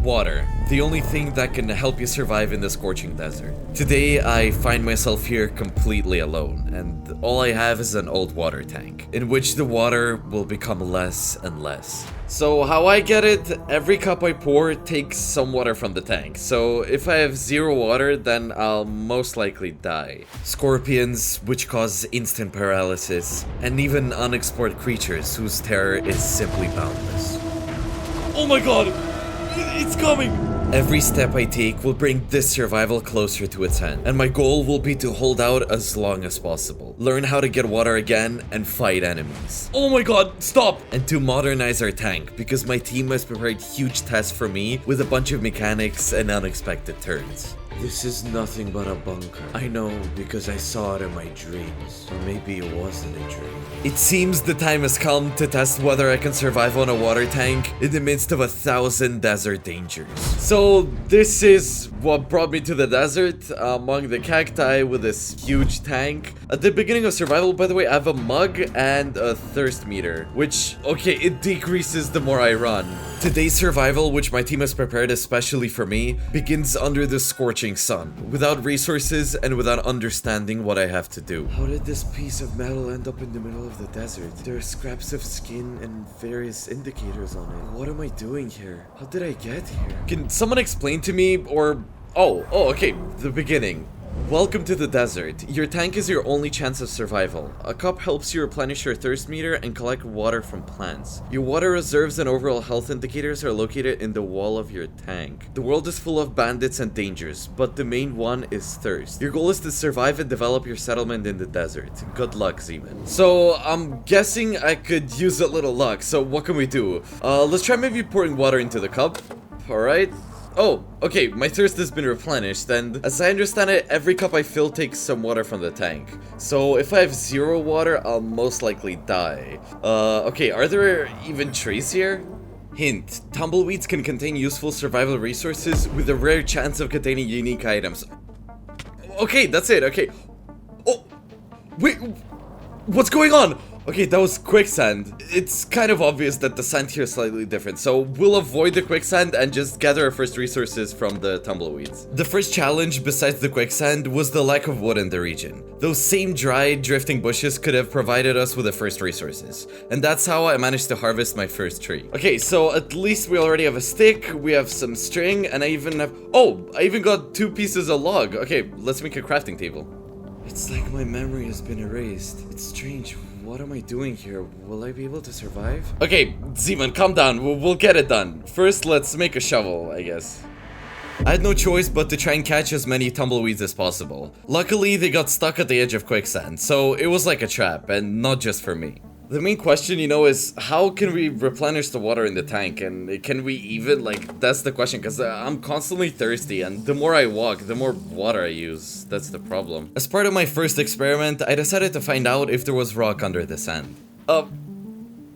Water, the only thing that can help you survive in the scorching desert. Today, I find myself here completely alone, and all I have is an old water tank, in which the water will become less and less. So how I get it, every cup I pour takes some water from the tank, so if I have zero water, then I'll most likely die. Scorpions, which cause instant paralysis, and even unexplored creatures whose terror is simply boundless. Oh my god! It's coming! Every step I take will bring this survival closer to its end, and my goal will be to hold out as long as possible, learn how to get water again, and fight enemies. Oh my god, stop! And to modernize our tank, because my team has prepared huge tests for me with a bunch of mechanics and unexpected turns. This is nothing but a bunker. I know because I saw it in my dreams. Or maybe it wasn't a dream. It seems the time has come to test whether I can survive on a water tank in the midst of 1,000 desert dangers. So this is what brought me to the desert, among the cacti with this huge tank. At the beginning of survival, by the way, I have a mug and a thirst meter, which, okay, it decreases the more I run. Today's survival, which my team has prepared especially for me, begins under the scorching sun, without resources and without understanding what I have to do. How did this piece of metal end up in the middle of the desert? There are scraps of skin and various indicators on it. What am I doing here? How did I get here? Can someone explain to me, or... Oh, okay, the beginning. Welcome to the desert. Your tank is your only chance of survival. A cup helps you replenish your thirst meter and collect water from plants. Your water reserves and overall health indicators are located in the wall of your tank. The world is full of bandits and dangers, but the main one is thirst. Your goal is to survive and develop your settlement in the desert. Good luck, Zeman. So, I'm guessing I could use a little luck, so what can we do? Let's try maybe pouring water into the cup. Alright. Oh, okay, my thirst has been replenished, and as I understand it, every cup I fill takes some water from the tank. So if I have zero water, I'll most likely die. Okay, are there even trees here? Hint, tumbleweeds can contain useful survival resources with a rare chance of containing unique items. Okay, that's it, okay. Oh, wait, what's going on? Okay, that was quicksand. It's kind of obvious that the sand here is slightly different, so we'll avoid the quicksand and just gather our first resources from the tumbleweeds. The first challenge, besides the quicksand, was the lack of wood in the region. Those same dry, drifting bushes could have provided us with the first resources, and that's how I managed to harvest my first tree. Okay, so at least we already have a stick, we have some string, and I even have... Oh, I even got 2 pieces of log. Okay, let's make a crafting table. It's like my memory has been erased. It's strange. What am I doing here? Will I be able to survive? Okay, Zeman, calm down. We'll get it done. First, let's make a shovel, I guess. I had no choice but to try and catch as many tumbleweeds as possible. Luckily, they got stuck at the edge of quicksand, so it was like a trap, and not just for me. The main question, you know, is how can we replenish the water in the tank, and can we even, like, that's the question, because I'm constantly thirsty, and the more I walk, the more water I use. That's the problem. As part of my first experiment, I decided to find out if there was rock under the sand.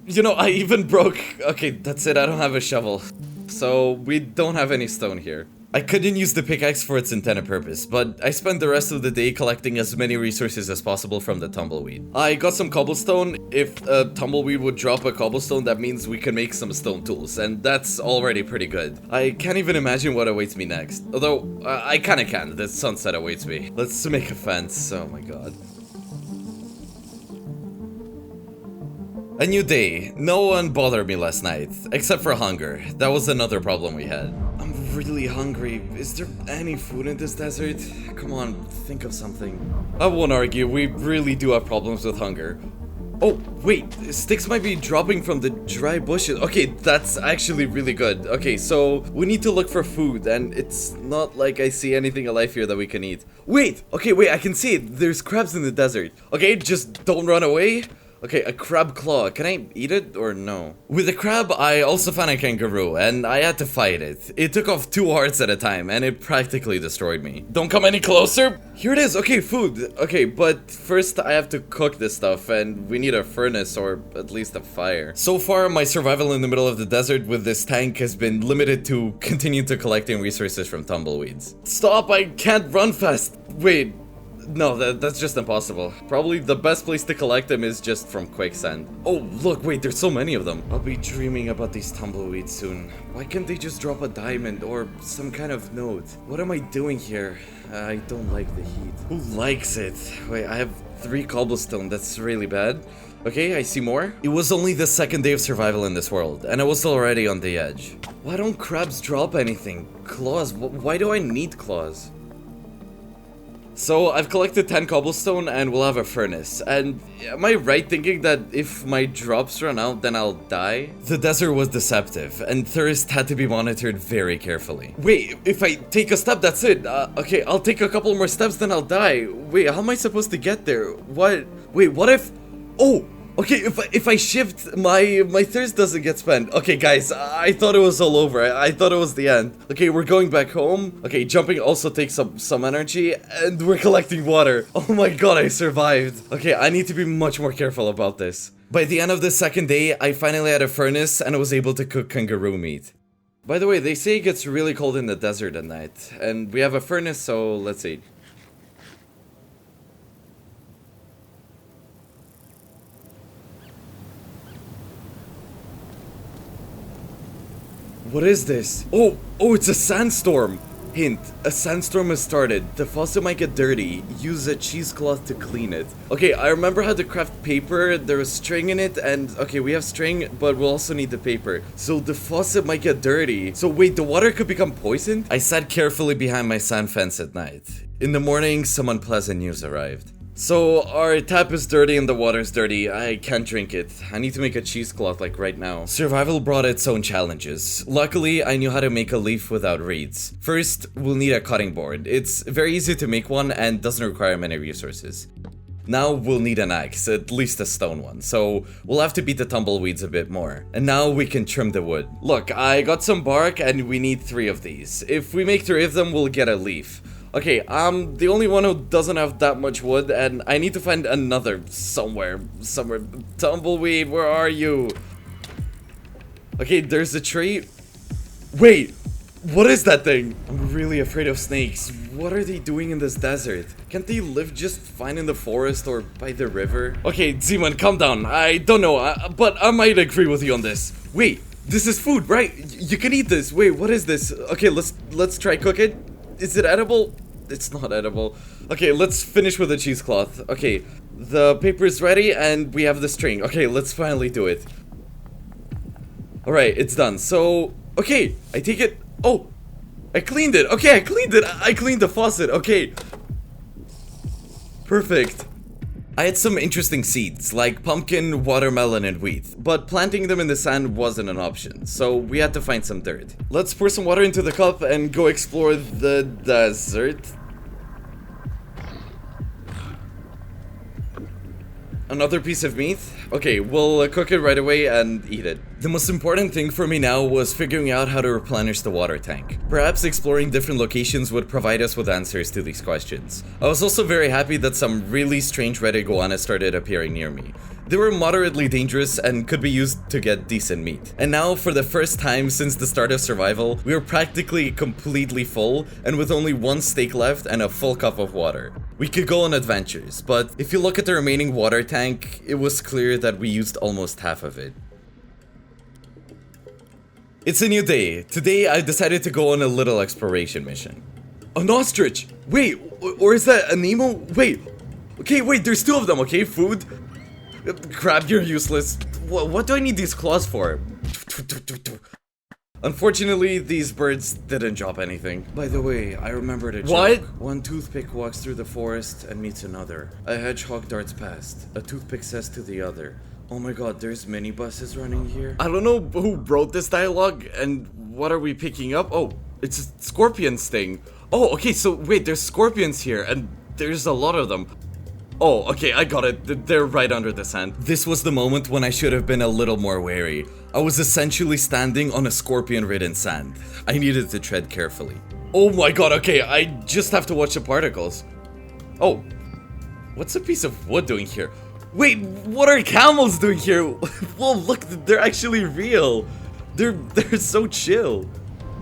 You know, I even broke... Okay, that's it, I don't have a shovel. So, we don't have any stone here. I couldn't use the pickaxe for its intended purpose, but I spent the rest of the day collecting as many resources as possible from the tumbleweed. I got some cobblestone. If a tumbleweed would drop a cobblestone, that means we can make some stone tools, and that's already pretty good. I can't even imagine what awaits me next. Although, I kinda can. The sunset awaits me. Let's make a fence. Oh my god. A new day. No one bothered me last night, except for hunger. That was another problem we had. I'm really hungry. Is there any food in this desert? Come on, think of something. I won't argue, we really do have problems with hunger. Oh, wait, sticks might be dropping from the dry bushes. Okay, that's actually really good. Okay, so we need to look for food, and it's not like I see anything alive here that we can eat. Wait, okay, wait, I can see it. There's crabs in the desert. Okay, just don't run away. Okay, a crab claw. Can I eat it or no? With the crab, I also found a kangaroo, and I had to fight it. It took off 2 hearts at a time, and it practically destroyed me. Don't come any closer! Here it is! Okay, food! Okay, but first I have to cook this stuff, and we need a furnace, or at least a fire. So far, my survival in the middle of the desert with this tank has been limited to continue to collecting resources from tumbleweeds. Stop! I can't run fast! Wait, No, that's just impossible. Probably the best place to collect them is just from quicksand. Oh, look, wait, there's so many of them. I'll be dreaming about these tumbleweeds soon. Why can't they just drop a diamond or some kind of note? What am I doing here? I don't like the heat. Who likes it? Wait, I have 3 cobblestone. That's really bad. Okay, I see more. It was only the 2nd day of survival in this world, and I was already on the edge. Why don't crabs drop anything? Claws? Why do I need claws? So, I've collected 10 cobblestone and we'll have a furnace. And am I right thinking that if my drops run out, then I'll die? The desert was deceptive, and thirst had to be monitored very carefully. Wait, if I take a step, that's it. Okay, I'll take a couple more steps, then I'll die. Wait, how am I supposed to get there? What? Wait, what if... Oh! Okay, if I shift, my thirst doesn't get spent. Okay, guys, I thought it was all over. I thought it was the end. Okay, we're going back home. Okay, jumping also takes up some energy, and we're collecting water. Oh my god, I survived. Okay, I need to be much more careful about this. By the end of the 2nd day, I finally had a furnace, and I was able to cook kangaroo meat. By the way, they say it gets really cold in the desert at night, and we have a furnace, so let's see. What is this? Oh, it's a sandstorm! Hint, a sandstorm has started. The faucet might get dirty. Use a cheesecloth to clean it. Okay, I remember how to craft paper. There was string in it, and okay, we have string, but we'll also need the paper. So the faucet might get dirty. So wait, the water could become poisoned? I sat carefully behind my sand fence at night. In the morning, some unpleasant news arrived. So, our tap is dirty and the water's dirty. I can't drink it. I need to make a cheesecloth like right now. Survival brought its own challenges. Luckily, I knew how to make a leaf without reeds. First, we'll need a cutting board. It's very easy to make one and doesn't require many resources. Now we'll need an axe, at least a stone one, so we'll have to beat the tumbleweeds a bit more. And now we can trim the wood. Look, I got some bark and we need 3 of these. If we make 3 of them, we'll get a leaf. Okay, I'm the only one who doesn't have that much wood, and I need to find another somewhere. Tumbleweed, where are you? Okay, there's a tree. Wait, what is that thing? I'm really afraid of snakes. What are they doing in this desert? Can't they live just fine in the forest or by the river? Okay, Zeman, calm down. I don't know, but I might agree with you on this. Wait, this is food, right? You can eat this. Wait, what is this? Okay, let's try cook it. Is it edible? It's not edible. Okay, let's finish with the cheesecloth. Okay, the paper is ready and we have the string. Okay, let's finally do it. Alright, it's done. So, okay, I take it. Oh, I cleaned it. Okay, I cleaned it. I cleaned the faucet. Okay. Perfect. I had some interesting seeds, like pumpkin, watermelon, and wheat, but planting them in the sand wasn't an option, so we had to find some dirt. Let's pour some water into the cup and go explore the desert. Another piece of meat? Okay, we'll cook it right away and eat it. The most important thing for me now was figuring out how to replenish the water tank. Perhaps exploring different locations would provide us with answers to these questions. I was also very happy that some really strange red iguanas started appearing near me. They were moderately dangerous and could be used to get decent meat. And now, for the first time since the start of survival, we were practically completely full and with only 1 steak left and a full cup of water. We could go on adventures, but if you look at the remaining water tank, it was clear that we used almost half of it. It's a new day. Today I decided to go on a little exploration mission. An ostrich! Wait, or is that a Nemo? Wait, okay, wait, there's 2 of them, okay? Food? Crab, you're useless. What do I need these claws for? Unfortunately, these birds didn't drop anything. By the way, I remembered a joke. What? One toothpick walks through the forest and meets another. A hedgehog darts past. A toothpick says to the other, "Oh my god, there's minibuses running here." I don't know who wrote this dialogue, and what are we picking up? Oh, it's a scorpion sting. Oh, okay, so wait, there's scorpions here, and there's a lot of them. Oh, okay, I got it. They're right under the sand. This was the moment when I should have been a little more wary. I was essentially standing on a scorpion-ridden sand. I needed to tread carefully. Oh my god, okay, I just have to watch the particles. Oh, what's a piece of wood doing here? Wait, what are camels doing here? Whoa, look, they're actually real. They're so chill.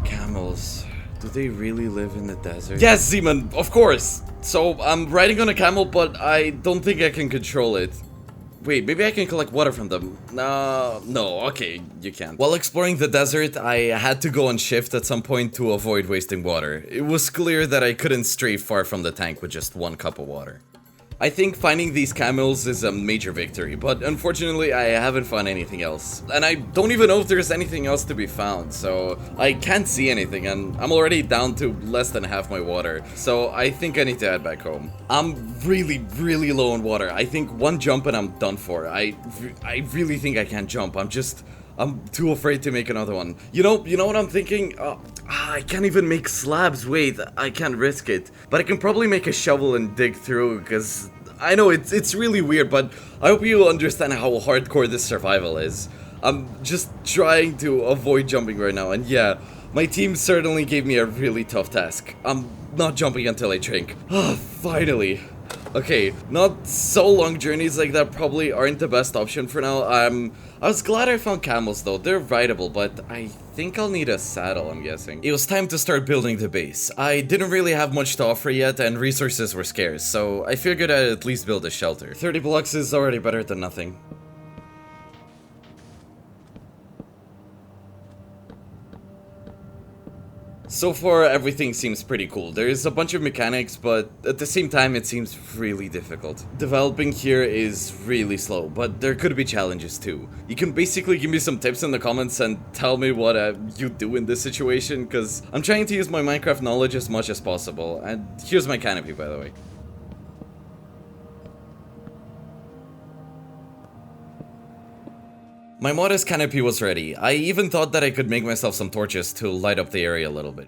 Camels. Do they really live in the desert? Yes, Zeman, of course. So I'm riding on a camel, but I don't think I can control it. Wait, maybe I can collect water from them. No, okay, you can't. While exploring the desert, I had to go on shift at some point to avoid wasting water. It was clear that I couldn't stray far from the tank with just one cup of water. I think finding these camels is a major victory, but unfortunately I haven't found anything else. And I don't even know if there's anything else to be found, so I can't see anything, and I'm already down to less than half my water. So I think I need to head back home. I'm really low on water. I think one jump and I'm done for. I really think I can't jump. I'm too afraid to make another one. You know what I'm thinking? I can't even make slabs. Wait, I can't risk it. But I can probably make a shovel and dig through, because I know it's really weird, but I hope you understand how hardcore this survival is. I'm just trying to avoid jumping right now, and yeah, my team certainly gave me a really tough task. I'm not jumping until I drink. Finally. Okay, not so long journeys like that probably aren't the best option for now. I was glad I found camels though. They're rideable, but I think I'll need a saddle, I'm guessing. It was time to start building the base. I didn't really have much to offer yet, and resources were scarce, so I figured I'd at least build a shelter. 30 blocks is already better than nothing. So far, everything seems pretty cool. There's a bunch of mechanics, but at the same time, it seems really difficult. Developing here is really slow, but there could be challenges too. You can basically give me some tips in the comments and tell me what you do in this situation, because I'm trying to use my Minecraft knowledge as much as possible. And here's my canopy, by the way. My modest canopy was ready. I even thought that I could make myself some torches to light up the area a little bit.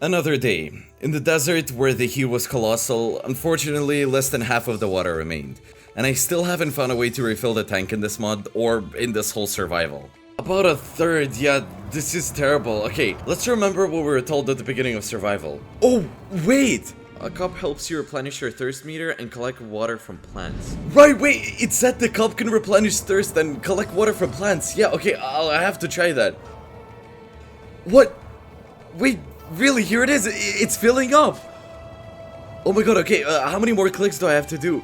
Another day. In the desert where the heat was colossal, unfortunately less than half of the water remained. And I still haven't found a way to refill the tank in this mod or in this whole survival. About a third, yeah, this is terrible. Okay, let's remember what we were told at the beginning of survival. Oh, wait! A cup helps you replenish your thirst meter and collect water from plants. Right, wait, it said the cup can replenish thirst and collect water from plants. Yeah, okay, I have to try that. What? Wait, really, here it is. It's filling up. Oh my god, okay, how many more clicks do I have to do?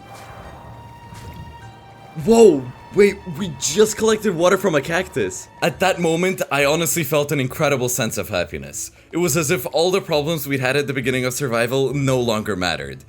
Whoa, wait, we just collected water from a cactus. At that moment, I honestly felt an incredible sense of happiness. It was as if all the problems we'd had at the beginning of survival no longer mattered.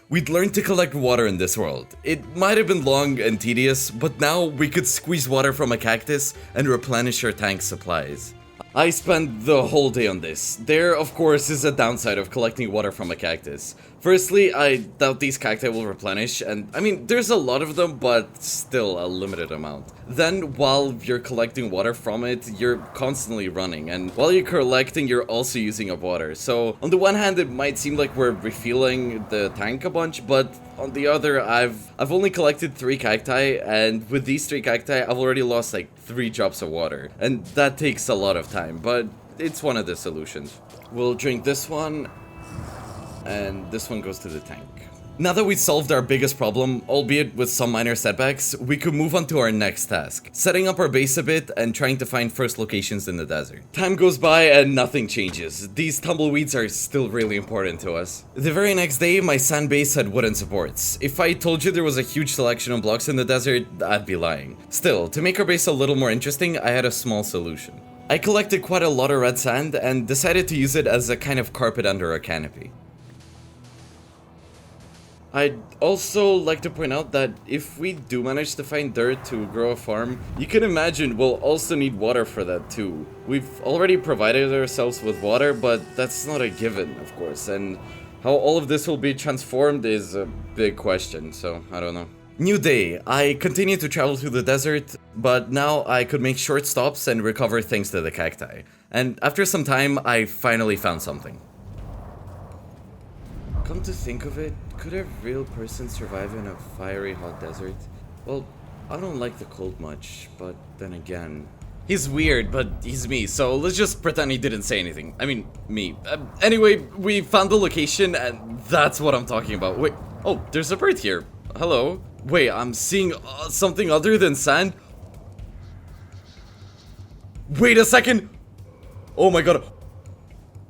We'd learned to collect water in this world. It might have been long and tedious, but now we could squeeze water from a cactus and replenish our tank supplies. I spent the whole day on this. There, of course, is a downside of collecting water from a cactus. Firstly, I doubt these cacti will replenish, and I mean, there's a lot of them, but still a limited amount. Then, while you're collecting water from it, you're constantly running, and while you're collecting, you're also using up water. So, on the one hand, it might seem like we're refilling the tank a bunch, but on the other, I've only collected 3 cacti, and with these 3 cacti, I've already lost like 3 drops of water. And that takes a lot of time, but it's one of the solutions. We'll drink this one, and this one goes to the tank. Now that we've solved our biggest problem, albeit with some minor setbacks, we could move on to our next task, setting up our base a bit and trying to find first locations in the desert. Time goes by and nothing changes. These tumbleweeds are still really important to us. The very next day, my sand base had wooden supports. If I told you there was a huge selection of blocks in the desert, I'd be lying. Still, to make our base a little more interesting, I had a small solution. I collected quite a lot of red sand and decided to use it as a kind of carpet under our canopy. I'd also like to point out that if we do manage to find dirt to grow a farm, you can imagine we'll also need water for that too. We've already provided ourselves with water, but that's not a given, of course, and how all of this will be transformed is a big question, so I don't know. New day. I continue to travel through the desert, but now I could make short stops and recover thanks to the cacti. And after some time, I finally found something. Come to think of it, could a real person survive in a fiery hot desert? Well, I don't like the cold much, but then again... He's weird, but he's me, so let's just pretend he didn't say anything. I mean, me. Anyway, we found the location, and that's what I'm talking about. Wait, oh, there's a bird here. Hello. Wait, I'm seeing something other than sand? Wait a second! Oh my god.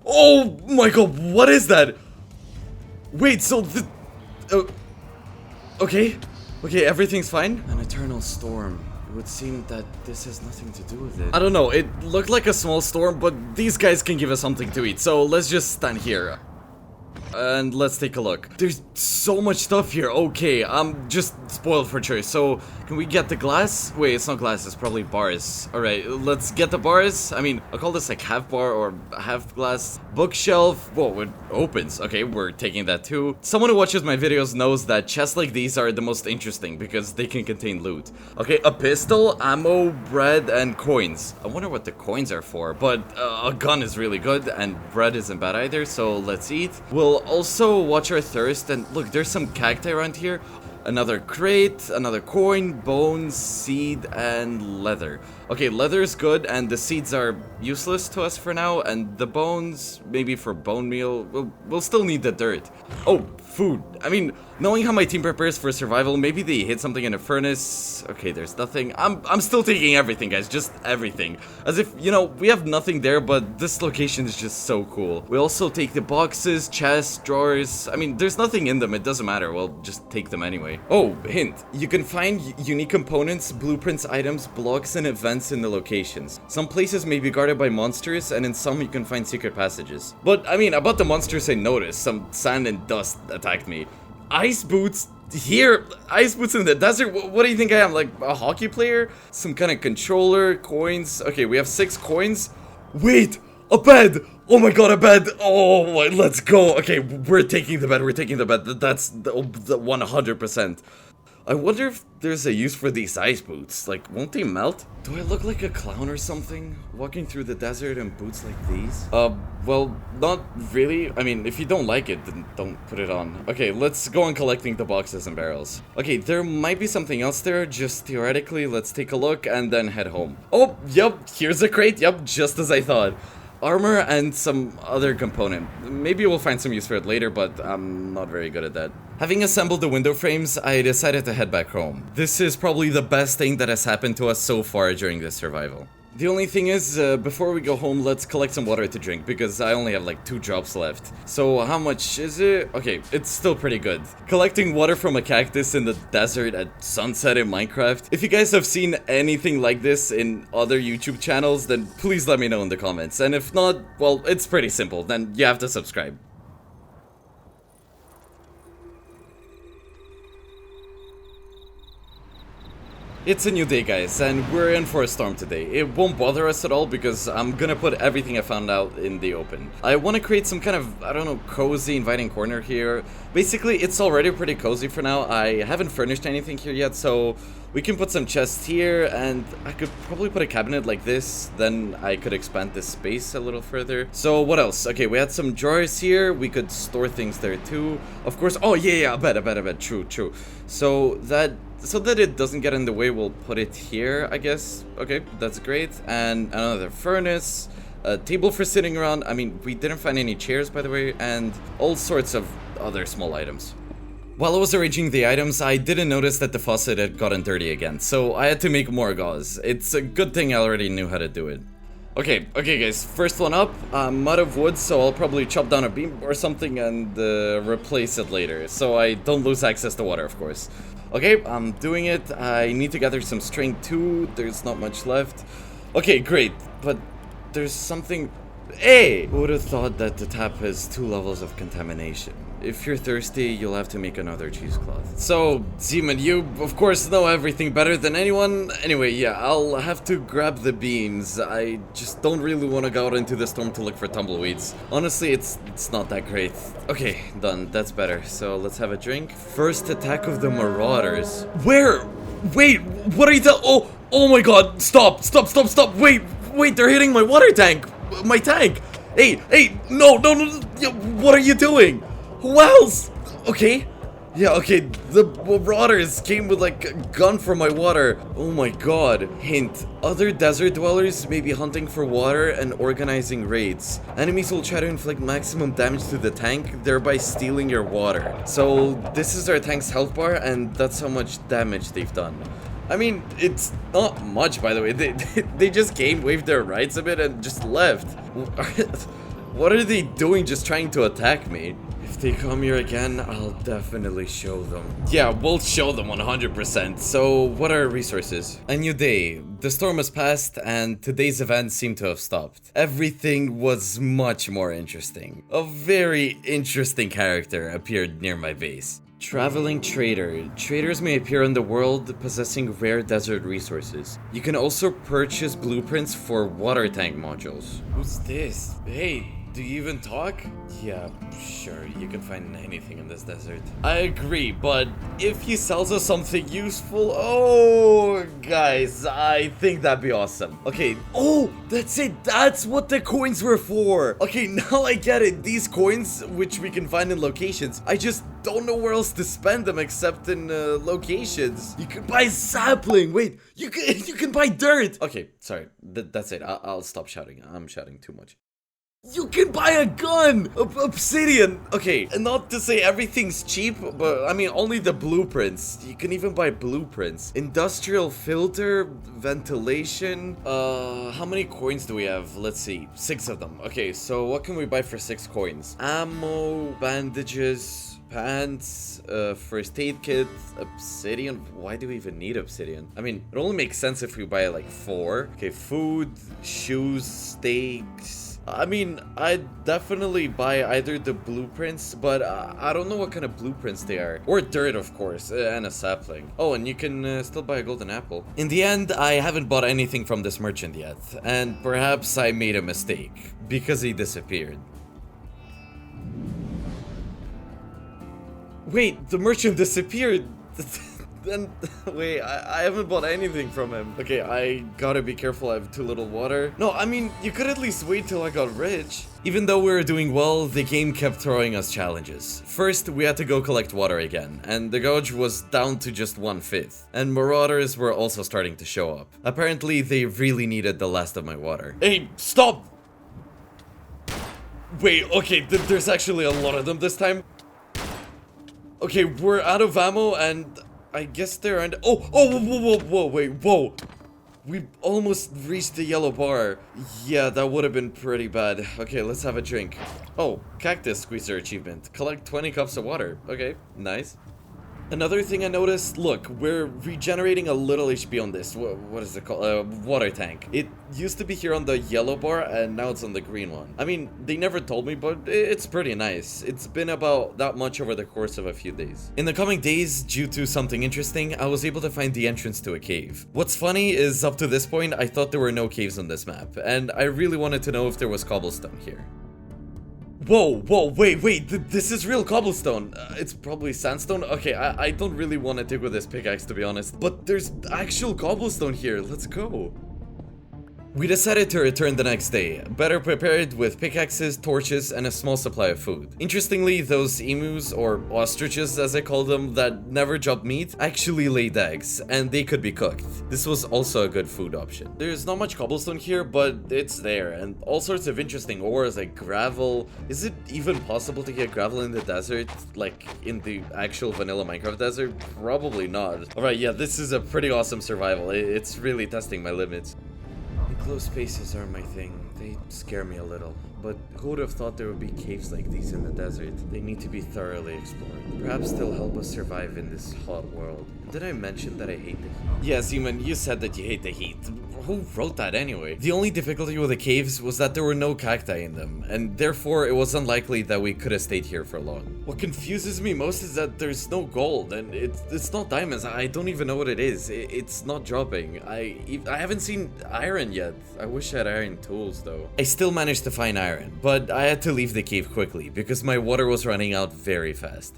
Oh my god, what is that? Wait, so the... okay. Okay, everything's fine? An eternal storm. It would seem that this has nothing to do with it. I don't know, it looked like a small storm, but these guys can give us something to eat, so let's just stand here. And let's take a look. There's so much stuff here. Okay, I'm just spoiled for choice. So, can we get the glass? Wait, it's not glass, it's probably bars. Alright, let's get the bars. I mean, I'll call this like half bar or half glass. Bookshelf. Whoa, it opens. Okay, we're taking that too. Someone who watches my videos knows that chests like these are the most interesting because they can contain loot. Okay, a pistol, ammo, bread, and coins. I wonder what the coins are for, but a gun is really good and bread isn't bad either, so let's eat. We'll also watch our thirst, and look, there's some cacti around here. Another crate, another coin, bones, seed, and leather. Okay, leather is good, and the seeds are useless to us for now, and the bones, maybe for bone meal, we'll still need the dirt. Oh, food. I mean, knowing how my team prepares for survival, maybe they hid something in a furnace. Okay, there's nothing. I'm still taking everything, guys, just everything. As if, you know, we have nothing there, but this location is just so cool. We also take the boxes, chests, drawers. I mean, there's nothing in them, it doesn't matter, we'll just take them anyway. Oh, hint. You can find unique components, blueprints, items, blocks, and events in the locations. Some places may be guarded by monsters, and in some you can find secret passages. But, I mean, about the monsters I noticed, some sand and dust attacked me. Ice boots here, ice boots in the desert. What do you think I am, like a hockey player? Some kind of controller, coins. Okay, we have 6 coins. Wait, a bed. Oh my god, a bed. Oh, let's go. Okay, we're taking the bed. We're taking the bed. That's the 100%. I wonder if there's a use for these ice boots. Like, won't they melt? Do I look like a clown or something? Walking through the desert in boots like these? Well, not really. I mean, if you don't like it, then don't put it on. Okay, let's go on collecting the boxes and barrels. Okay, there might be something else there, just theoretically. Let's take a look and then head home. Oh, yep, here's a crate. Yep, just as I thought. Armor and some other component. Maybe we'll find some use for it later, but I'm not very good at that. Having assembled the window frames, I decided to head back home. This is probably the best thing that has happened to us so far during this survival. The only thing is, before we go home, let's collect some water to drink, because I only have like 2 drops left. So how much is it? Okay, it's still pretty good. Collecting water from a cactus in the desert at sunset in Minecraft. If you guys have seen anything like this in other YouTube channels, then please let me know in the comments. And if not, well, it's pretty simple, then you have to subscribe. It's a new day, guys, and we're in for a storm today. It won't bother us at all because I'm gonna put everything I found out in the open. I want to create some kind of, I don't know, cozy, inviting corner here. Basically, it's already pretty cozy for now. I haven't furnished anything here yet, so we can put some chests here, and I could probably put a cabinet like this. Then I could expand this space a little further. So what else? Okay, we had some drawers here. We could store things there too. Of course. Oh yeah, a bed. True. So that it doesn't get in the way, we'll put it here, I guess. Okay, that's great. And another furnace, a table for sitting around. I mean, we didn't find any chairs, by the way, and all sorts of other small items. While I was arranging the items, I didn't notice that the faucet had gotten dirty again, so I had to make more gauze. It's a good thing I already knew how to do it. Okay guys, first one up. I'm out of wood, so I'll probably chop down a beam or something and replace it later, so I don't lose access to water, of course. Okay, I'm doing it. I need to gather some string too. There's not much left. Okay, great, but there's something... Hey! Who would have thought that the tap has 2 levels of contamination? If you're thirsty, you'll have to make another cheesecloth. So, Zeman, you, of course, know everything better than anyone. Anyway, yeah, I'll have to grab the beams. I just don't really want to go out into the storm to look for tumbleweeds. Honestly, it's not that great. Okay, done. That's better. So, let's have a drink. First attack of the Marauders. Where? Wait, what are you Oh my god, stop. Wait, they're hitting my water tank. My tank. Hey, no. What are you doing? Who else? Okay. Yeah, okay. The Marauders came with like a gun for my water. Oh my god. Hint. Other desert dwellers may be hunting for water and organizing raids. Enemies will try to inflict maximum damage to the tank, thereby stealing your water. So this is our tank's health bar, and that's how much damage they've done. I mean, it's not much, by the way. They just came, waved their rights a bit, and just left. What are they doing just trying to attack me? If they come here again, I'll definitely show them. Yeah, we'll show them 100%. So, what are our resources? A new day. The storm has passed, and today's event seemed to have stopped. Everything was much more interesting. A very interesting character appeared near my base. Traveling trader. Traders may appear in the world possessing rare desert resources. You can also purchase blueprints for water tank modules. Who's this? Hey, do you even talk? Yeah, sure, you can find anything in this desert. I agree, but if he sells us something useful, oh, guys, I think that'd be awesome. Okay, oh, that's it, that's what the coins were for. Okay, now I get it, these coins, which we can find in locations, I just don't know where else to spend them except in locations. You can buy sapling, wait, you can buy dirt. Okay, sorry, that's it, I'll stop shouting, I'm shouting too much. You can buy a gun! Obsidian! Okay, and not to say everything's cheap, but I mean only the blueprints. You can even buy blueprints. Industrial filter, ventilation. How many coins do we have? Let's see, 6 of them. Okay, so what can we buy for 6 coins? Ammo, bandages, pants, first aid kit, obsidian. Why do we even need obsidian? I mean, it only makes sense if we buy like 4. Okay, food, shoes, steaks. I mean, I'd definitely buy either the blueprints, but I don't know what kind of blueprints they are. Or dirt, of course, and a sapling. Oh, and you can still buy a golden apple. In the end, I haven't bought anything from this merchant yet, and perhaps I made a mistake, because he disappeared. Wait, the merchant disappeared! Then, wait, I haven't bought anything from him. Okay, I gotta be careful, I have too little water. No, I mean, you could at least wait till I got rich. Even though we were doing well, the game kept throwing us challenges. First, we had to go collect water again, and the gauge was down to just 1/5. And marauders were also starting to show up. Apparently, they really needed the last of my water. Hey, stop! Wait, okay, there's actually a lot of them this time. Okay, we're out of ammo, and I guess they're on. Whoa, wait, whoa. We almost reached the yellow bar. Yeah, that would have been pretty bad. Okay, let's have a drink. Oh, Cactus Squeezer achievement. Collect 20 cups of water. Okay, nice. Another thing I noticed, look, we're regenerating a little HP on this. What is it called? Water tank. It used to be here on the yellow bar, and now it's on the green one. I mean, they never told me, but it's pretty nice. It's been about that much over the course of a few days. In the coming days, due to something interesting, I was able to find the entrance to a cave. What's funny is, up to this point, I thought there were no caves on this map, and I really wanted to know if there was cobblestone here. Whoa, wait, this is real cobblestone. It's probably sandstone. Okay, I don't really want to dig with this pickaxe, to be honest. But there's actual cobblestone here. Let's go. We decided to return the next day, better prepared with pickaxes, torches, and a small supply of food. Interestingly, those emus, or ostriches as I call them, that never drop meat, actually laid eggs, and they could be cooked. This was also a good food option. There's not much cobblestone here, but it's there, and all sorts of interesting ores like gravel. Is it even possible to get gravel in the desert, like in the actual vanilla Minecraft desert? Probably not. Alright, yeah, this is a pretty awesome survival. It's really testing my limits. Enclosed spaces are my thing. They scare me a little. But who would have thought there would be caves like these in the desert? They need to be thoroughly explored. Perhaps they'll help us survive in this hot world. Did I mention that I hate the heat? Yes, Human, you said that you hate the heat. Who wrote that anyway? The only difficulty with the caves was that there were no cacti in them, and therefore it was unlikely that we could have stayed here for long. What confuses me most is that there's no gold, and it's not diamonds. I don't even know what it is. It's not dropping. I haven't seen iron yet. I wish I had iron tools though. I still managed to find iron, but I had to leave the cave quickly because my water was running out very fast.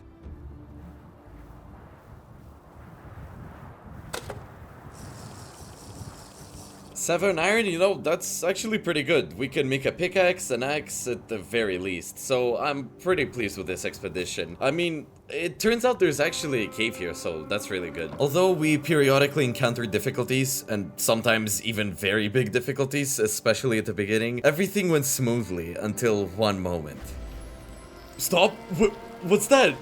7 iron, you know, that's actually pretty good. We can make a pickaxe, an axe at the very least, so I'm pretty pleased with this expedition. I mean, it turns out there's actually a cave here, so that's really good. Although we periodically encountered difficulties, and sometimes even very big difficulties, especially at the beginning, everything went smoothly until one moment. Stop! What's that?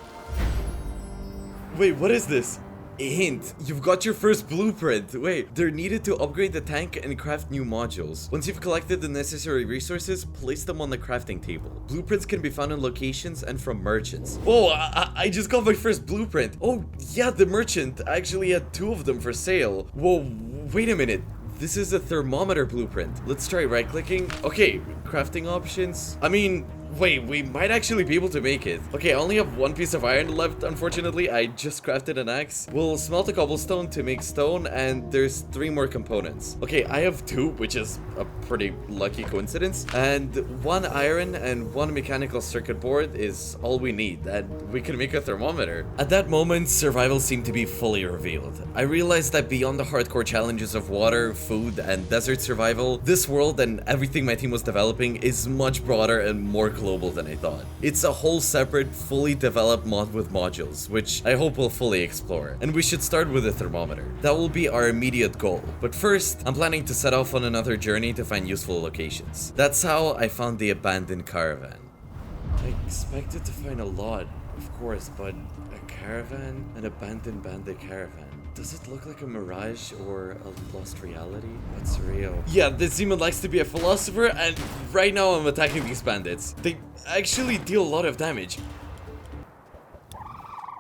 Wait, what is this? Hint, you've got your first blueprint. Wait, they're needed to upgrade the tank and craft new modules. Once you've collected the necessary resources, place them on the crafting table. Blueprints can be found in locations and from merchants. Whoa, I just got my first blueprint. Oh, yeah, the merchant actually had 2 of them for sale. Whoa, wait a minute. This is a thermometer blueprint. Let's try right-clicking. Okay, crafting options. I mean, wait, we might actually be able to make it. Okay, I only have 1 piece of iron left, unfortunately. I just crafted an axe. We'll smelt a cobblestone to make stone, and there's 3 more components. Okay, I have 2, which is a pretty lucky coincidence. And 1 iron and 1 mechanical circuit board is all we need, and we can make a thermometer. At that moment, survival seemed to be fully revealed. I realized that beyond the hardcore challenges of water, food, and desert survival, this world and everything my team was developing is much broader and more global than I thought. It's a whole separate, fully developed mod with modules, which I hope we'll fully explore. And we should start with a thermometer. That will be our immediate goal. But first, I'm planning to set off on another journey to find useful locations. That's how I found the abandoned caravan. I expected to find a lot, of course, but a caravan? An abandoned bandit caravan? Does it look like a mirage or a lost reality? What's real? Yeah, this demon likes to be a philosopher, and right now I'm attacking these bandits. They actually deal a lot of damage.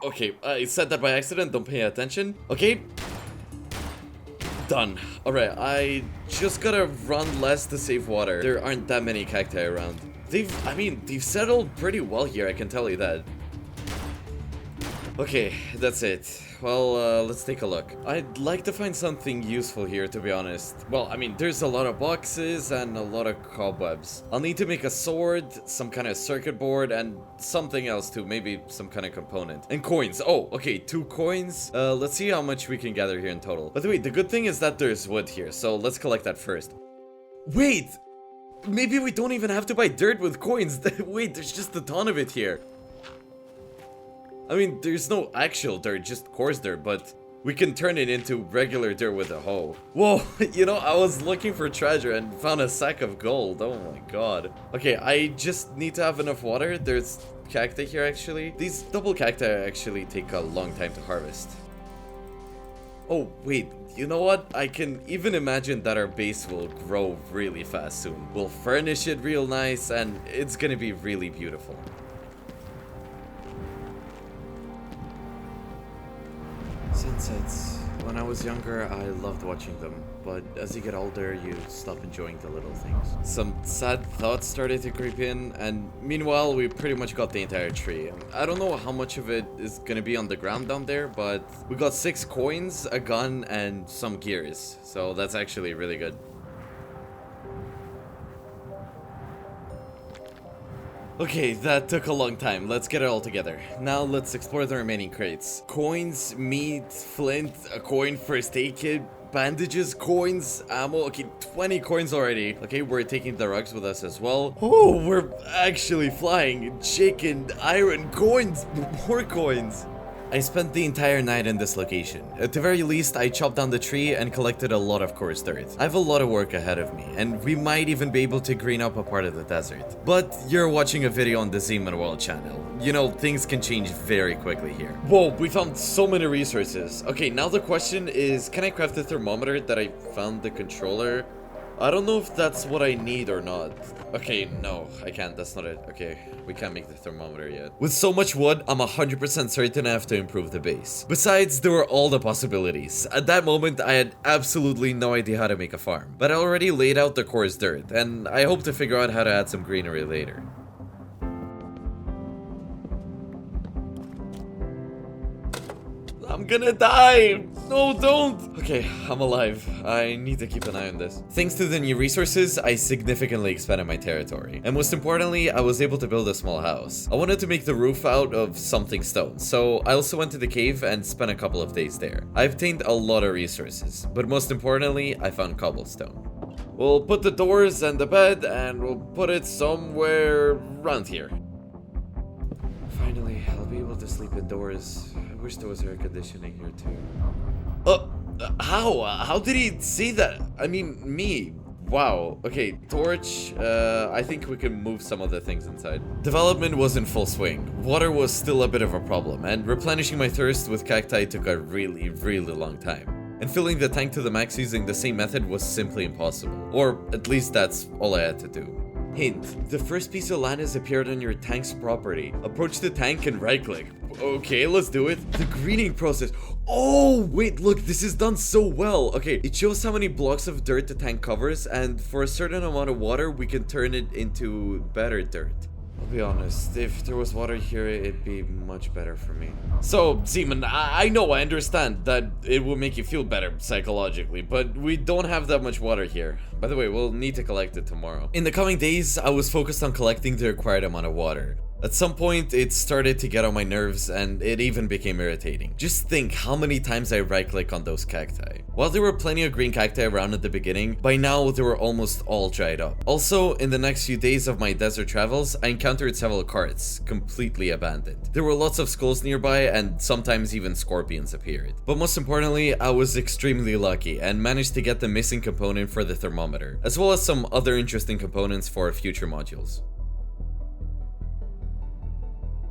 Okay, I said that by accident, don't pay attention. Okay. Done. Alright, I just gotta run less to save water. There aren't that many cacti around. They've settled pretty well here, I can tell you that. Okay, that's it. Well, let's take a look. I'd like to find something useful here, to be honest. Well, I mean, there's a lot of boxes and a lot of cobwebs. I'll need to make a sword, some kind of circuit board, and something else too, maybe some kind of component. And coins. Oh, okay, 2 coins. Let's see how much we can gather here in total. By the way, the good thing is that there's wood here, so let's collect that first. Wait! Maybe we don't even have to buy dirt with coins. Wait, there's just a ton of it here. I mean, there's no actual dirt, just coarse dirt, but we can turn it into regular dirt with a hoe. Whoa, you know, I was looking for treasure and found a sack of gold. Oh my god. Okay, I just need to have enough water. There's cacti here, actually. These double cacti actually take a long time to harvest. Oh, wait, you know what? I can even imagine that our base will grow really fast soon. We'll furnish it real nice, and it's gonna be really beautiful. Sunsets. When I was younger, I loved watching them, but as you get older, you stop enjoying the little things. Some sad thoughts started to creep in, and meanwhile, we pretty much got the entire tree. I don't know how much of it is gonna be on the ground down there, but we got 6 coins, a gun, and some gears, so that's actually really good. Okay, that took a long time. Let's get it all together. Now let's explore the remaining crates. Coins, meat, flint, a coin, first aid kit, bandages, coins, ammo. Okay, 20 coins already. Okay, we're taking the rugs with us as well. Oh, we're actually flying. Chicken, iron, coins, more coins. I spent the entire night in this location. At the very least, I chopped down the tree and collected a lot of coarse dirt. I have a lot of work ahead of me, and we might even be able to green up a part of the desert. But you're watching a video on the Zeman World channel. You know, things can change very quickly here. Whoa, we found so many resources. Okay, now the question is, can I craft the thermometer that I found the controller? I don't know if that's what I need or not. Okay, no, I can't. That's not it. Okay, we can't make the thermometer yet. With so much wood, I'm 100% certain I have to improve the base. Besides, there were all the possibilities. At that moment, I had absolutely no idea how to make a farm. But I already laid out the coarse dirt, and I hope to figure out how to add some greenery later. I'm gonna die! No, don't! Okay, I'm alive. I need to keep an eye on this. Thanks to the new resources, I significantly expanded my territory. And most importantly, I was able to build a small house. I wanted to make the roof out of something stone, so I also went to the cave and spent a couple of days there. I obtained a lot of resources, but most importantly, I found cobblestone. We'll put the doors and the bed, and we'll put it somewhere around here. Finally, I'll be able to sleep indoors. I wish there was air conditioning here too. How? How did he see that? I mean, me. wow. Okay, torch. I think we can move some of the things inside. Development was in full swing. Water was still a bit of a problem, and replenishing my thirst with cacti took a really, really long time. And filling the tank to the max using the same method was simply impossible. Or at least that's all I had to do. Hint, the first piece of land has appeared on your tank's property. Approach the tank and right click. Okay, let's do it. The greening process. Oh, wait, look, this is done so well. Okay, it shows how many blocks of dirt the tank covers, and for a certain amount of water, we can turn it into better dirt. I'll be honest, if there was water here, it'd be much better for me. So, Zeman, I know, I understand that it will make you feel better psychologically, but we don't have that much water here. By the way, we'll need to collect it tomorrow. In the coming days, I was focused on collecting the required amount of water. At some point, it started to get on my nerves, and it even became irritating. Just think how many times I right-click on those cacti. While there were plenty of green cacti around at the beginning, by now they were almost all dried up. Also, in the next few days of my desert travels, I encountered several carts, completely abandoned. There were lots of skulls nearby, and sometimes even scorpions appeared. But most importantly, I was extremely lucky, and managed to get the missing component for the thermometer, as well as some other interesting components for future modules.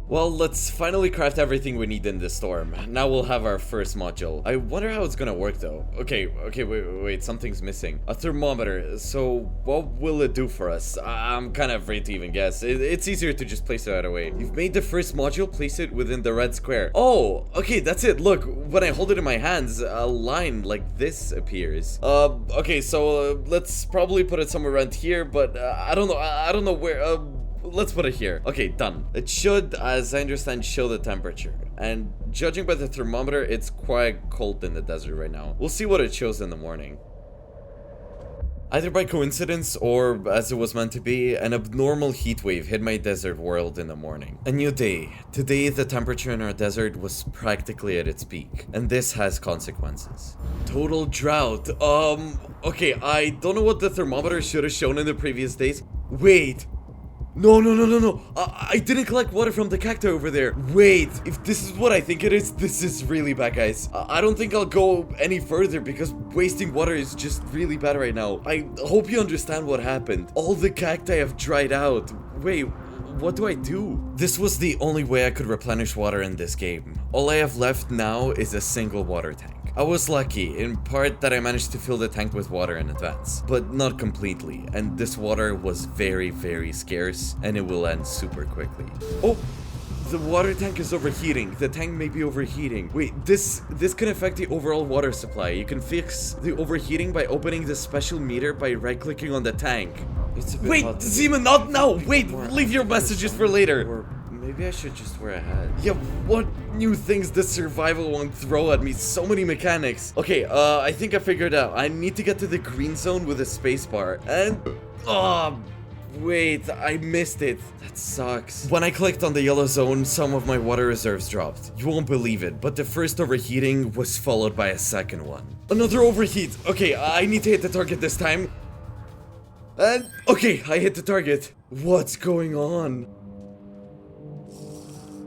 Well, let's finally craft everything we need in this storm. Now we'll have our first module. I wonder how it's gonna work though. Okay, wait, something's missing. A thermometer. So what will it do for us? I'm kind of afraid to even guess. It's easier to just place it right away. You've made the first module, place it within the red square. Oh, okay, that's it. Look, when I hold it in my hands, a line like this appears. Okay, so let's probably put it somewhere around here, but I don't know where. Let's put it here. Okay, done. It should, as I understand, show the temperature. And judging by the thermometer, it's quite cold in the desert right now. We'll see what it shows in the morning. Either by coincidence or as it was meant to be, an abnormal heat wave hit my desert world in the morning. A new day. Today, the temperature in our desert was practically at its peak, and this has consequences. Total drought. Okay, I don't know what the thermometer should have shown in the previous days. Wait. No. I didn't collect water from the cacti over there. Wait, if this is what I think it is, this is really bad, guys. I don't think I'll go any further because wasting water is just really bad right now. I hope you understand what happened. All the cacti have dried out. Wait, what do I do? This was the only way I could replenish water in this game. All I have left now is a single water tank. I was lucky, in part, that I managed to fill the tank with water in advance, but not completely, and this water was very, very scarce, and it will end super quickly. Oh! The water tank is overheating. The tank may be overheating. Wait, this can affect the overall water supply. You can fix the overheating by opening the special meter by right-clicking on the tank. It's a bit Wait, Zeman, not now! Wait, leave your messages for later! Or maybe I should just wear a hat. Yeah, what new things does survival won't throw at me? So many mechanics. Okay, I think I figured out. I need to get to the green zone with a spacebar. And... wait, I missed it. That sucks. When I clicked on the yellow zone, some of my water reserves dropped. You won't believe it, but the first overheating was followed by a second one. Another overheat. Okay, I need to hit the target this time. And, okay, I hit the target. What's going on?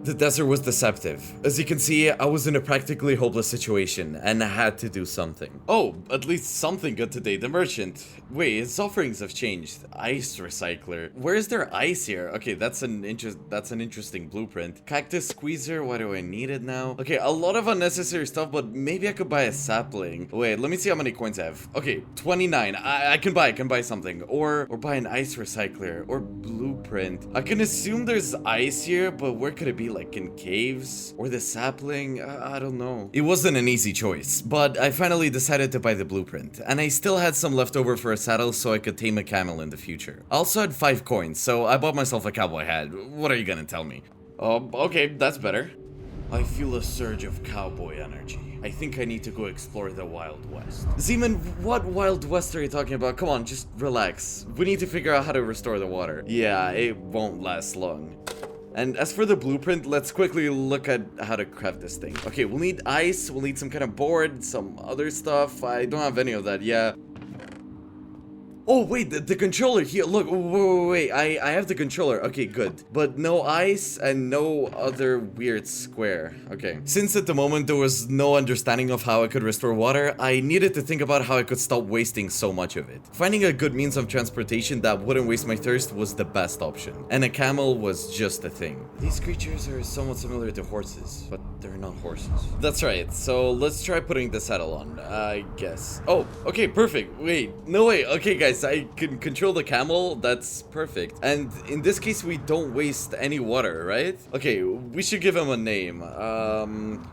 The desert was deceptive. As you can see, I was in a practically hopeless situation, and I had to do something. Oh, at least something good today. The merchant. Wait, his offerings have changed. Ice recycler. Where is there ice here? Okay, that's an interesting blueprint. Cactus squeezer. Why do I need it now? Okay, a lot of unnecessary stuff, but maybe I could buy a sapling. Wait, let me see how many coins I have. Okay, 29. I can buy something, or buy an ice recycler, or blueprint. I can assume there's ice here, but where could it be? Like in caves or the sapling? I don't know. It wasn't an easy choice, but I finally decided to buy the blueprint, and I still had some left over for a saddle so I could tame a camel in the future. I also had 5 coins, so I bought myself a cowboy hat. What are you gonna tell me? Okay, that's better. I feel a surge of cowboy energy. I think I need to go explore the Wild West. Zeman, what Wild West are you talking about? Come on, just relax. We need to figure out how to restore the water. Yeah, it won't last long. And as for the blueprint, let's quickly look at how to craft this thing. Okay, we'll need ice, we'll need some kind of board, some other stuff. I don't have any of that, yeah. Oh, wait, the controller here. Look, wait, I have the controller. Okay, good. But no ice and no other weird square. Okay. Since at the moment there was no understanding of how I could restore water, I needed to think about how I could stop wasting so much of it. Finding a good means of transportation that wouldn't waste my thirst was the best option. And a camel was just a thing. These creatures are somewhat similar to horses, but they're not horses. That's right. So let's try putting the saddle on, I guess. Oh, okay, perfect. Wait, no way. Okay, guys. I can control the camel, that's perfect. And in this case, we don't waste any water, right? Okay, we should give him a name.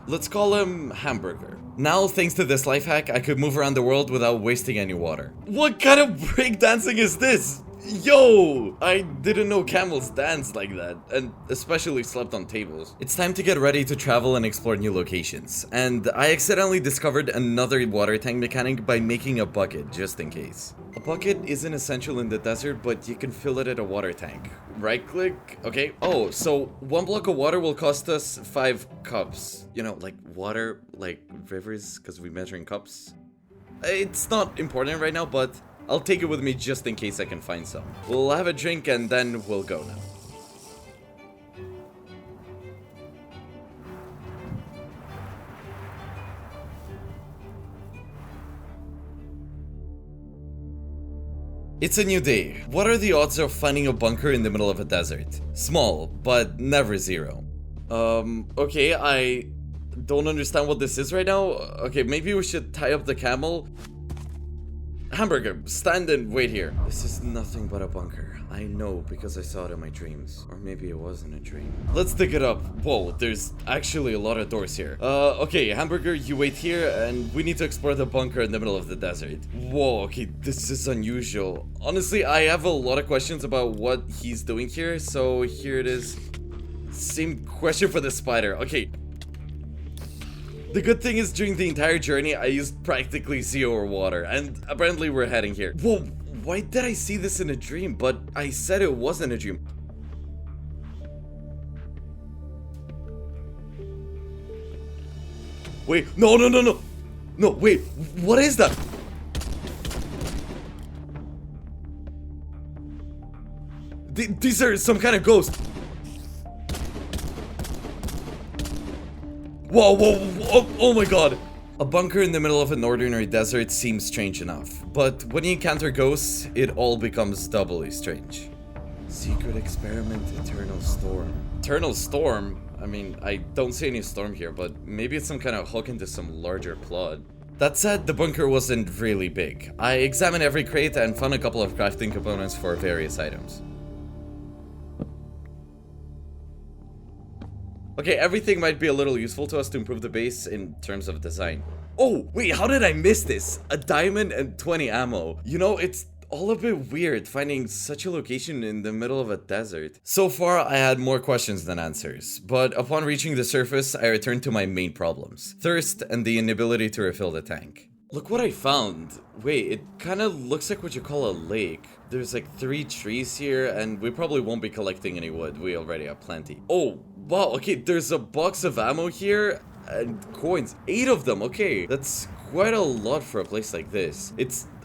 Let's call him Hamburger. Now, thanks to this life hack, I could move around the world without wasting any water. What kind of breakdancing is this? Yo! I didn't know camels dance like that, and especially slept on tables. It's time to get ready to travel and explore new locations, and I accidentally discovered another water tank mechanic by making a bucket, just in case. A bucket isn't essential in the desert, but you can fill it at a water tank. Right click, okay. Oh, so 1 block of water will cost us 5 cups. You know, like water, like rivers, because we measure in cups. It's not important right now, but I'll take it with me just in case I can find some. We'll have a drink and then we'll go now. It's a new day. What are the odds of finding a bunker in the middle of a desert? Small, but never zero. Okay, I don't understand what this is right now. Okay, maybe we should tie up the camel. Hamburger, stand and wait here. This is nothing but a bunker. I know because I saw it in my dreams. Or maybe it wasn't a dream. Let's dig it up. Whoa, there's actually a lot of doors here. Okay, Hamburger, you wait here and we need to explore the bunker in the middle of the desert. Whoa, okay, this is unusual. Honestly, I have a lot of questions about what he's doing here, so here it is. Same question for the spider. Okay. The good thing is during the entire journey, I used practically zero water, and apparently we're heading here. Whoa, why did I see this in a dream? But I said it wasn't a dream. Wait, no. No, wait, what is that? These are some kind of ghosts. Whoa, oh my god. A bunker in the middle of an ordinary desert seems strange enough, but when you encounter ghosts, it all becomes doubly strange. Secret experiment, eternal storm. Eternal storm? I mean, I don't see any storm here, but maybe it's some kind of hook into some larger plot. That said, the bunker wasn't really big. I examined every crate and found a couple of crafting components for various items. Okay, everything might be a little useful to us to improve the base in terms of design. Oh, wait, how did I miss this? A diamond and 20 ammo. You know, it's all a bit weird finding such a location in the middle of a desert. So far, I had more questions than answers, but upon reaching the surface, I returned to my main problems: thirst and the inability to refill the tank. Look what I found. Wait, it kind of looks like what you call a lake. There's like 3 trees here, and we probably won't be collecting any wood. We already have plenty. Oh, wow, okay, there's a box of ammo here, and coins. 8 of them, okay. That's quite a lot for a place like this.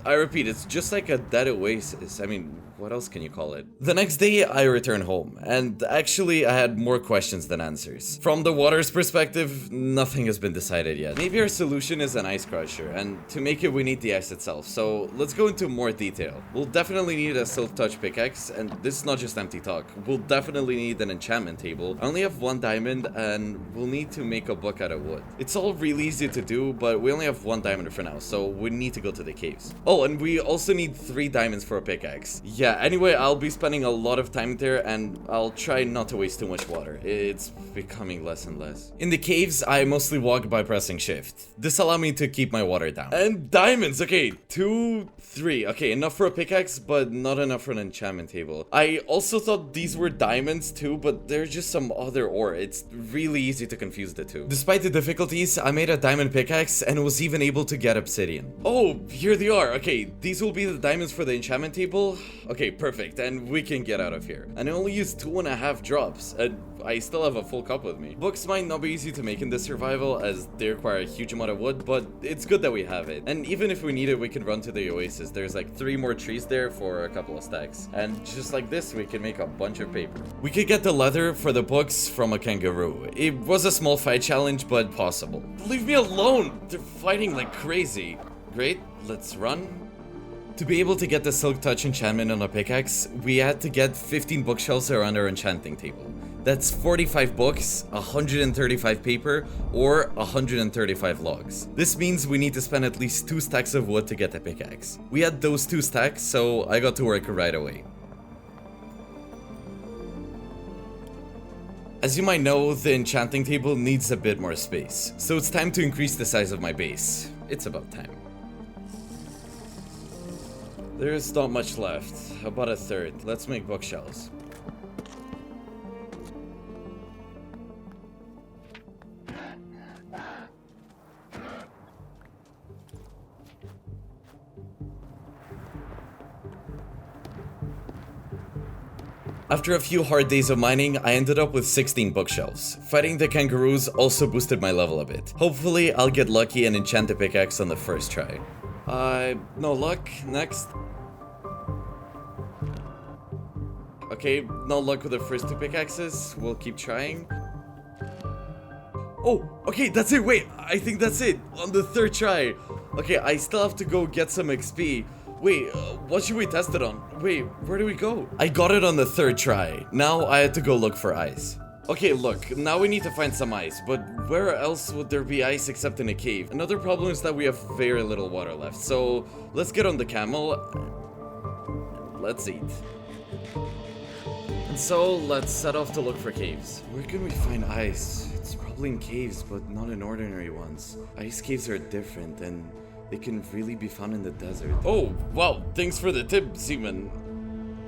I repeat, it's just like a dead oasis. I mean, what else can you call it? The next day, I returned home, and actually, I had more questions than answers. From the water's perspective, nothing has been decided yet. Maybe our solution is an ice crusher, and to make it, we need the ice itself. So let's go into more detail. We'll definitely need a silk touch pickaxe, and this is not just empty talk. We'll definitely need an enchantment table. I only have 1 diamond, and we'll need to make a book out of wood. It's all really easy to do, but we only have 1 diamond for now, so we need to go to the caves. Oh, and we also need 3 diamonds for a pickaxe. Yeah, anyway, I'll be spending a lot of time there, and I'll try not to waste too much water. It's becoming less and less. In the caves, I mostly walk by pressing shift. This allows me to keep my water down. And diamonds, okay, 2, 3. Okay, enough for a pickaxe, but not enough for an enchantment table. I also thought these were diamonds too, but they're just some other ore. It's really easy to confuse the two. Despite the difficulties, I made a diamond pickaxe and was even able to get obsidian. Oh, here they are. Okay. Okay, these will be the diamonds for the enchantment table. Okay, perfect, and we can get out of here. And I only used 2.5 drops, and I still have a full cup with me. Books might not be easy to make in this survival, as they require a huge amount of wood, but it's good that we have it. And even if we need it, we can run to the oasis. There's like 3 more trees there for a couple of stacks. And just like this, we can make a bunch of paper. We could get the leather for the books from a kangaroo. It was a small fight challenge, but possible. Leave me alone! They're fighting like crazy. Great, let's run. To be able to get the Silk Touch enchantment on a pickaxe, we had to get 15 bookshelves around our enchanting table. That's 45 books, 135 paper, or 135 logs. This means we need to spend at least 2 stacks of wood to get the pickaxe. We had those 2 stacks, so I got to work right away. As you might know, the enchanting table needs a bit more space, so it's time to increase the size of my base. It's about time. There's not much left, about a third. Let's make bookshelves. After a few hard days of mining, I ended up with 16 bookshelves. Fighting the kangaroos also boosted my level a bit. Hopefully, I'll get lucky and enchant the pickaxe on the first try. No luck. Next. Okay, no luck with the first 2 pickaxes. We'll keep trying. Oh, okay, that's it. Wait, I think that's it. On the 3rd try. Okay, I still have to go get some XP. Wait, what should we test it on? Wait, where do we go? I got it on the 3rd try. Now I had to go look for ice. Okay, look, now we need to find some ice, but where else would there be ice except in a cave? Another problem is that we have very little water left, so let's get on the camel. Let's eat. And so, let's set off to look for caves. Where can we find ice? It's probably in caves, but not in ordinary ones. Ice caves are different, and they can really be found in the desert. Oh, wow, thanks for the tip, Seaman.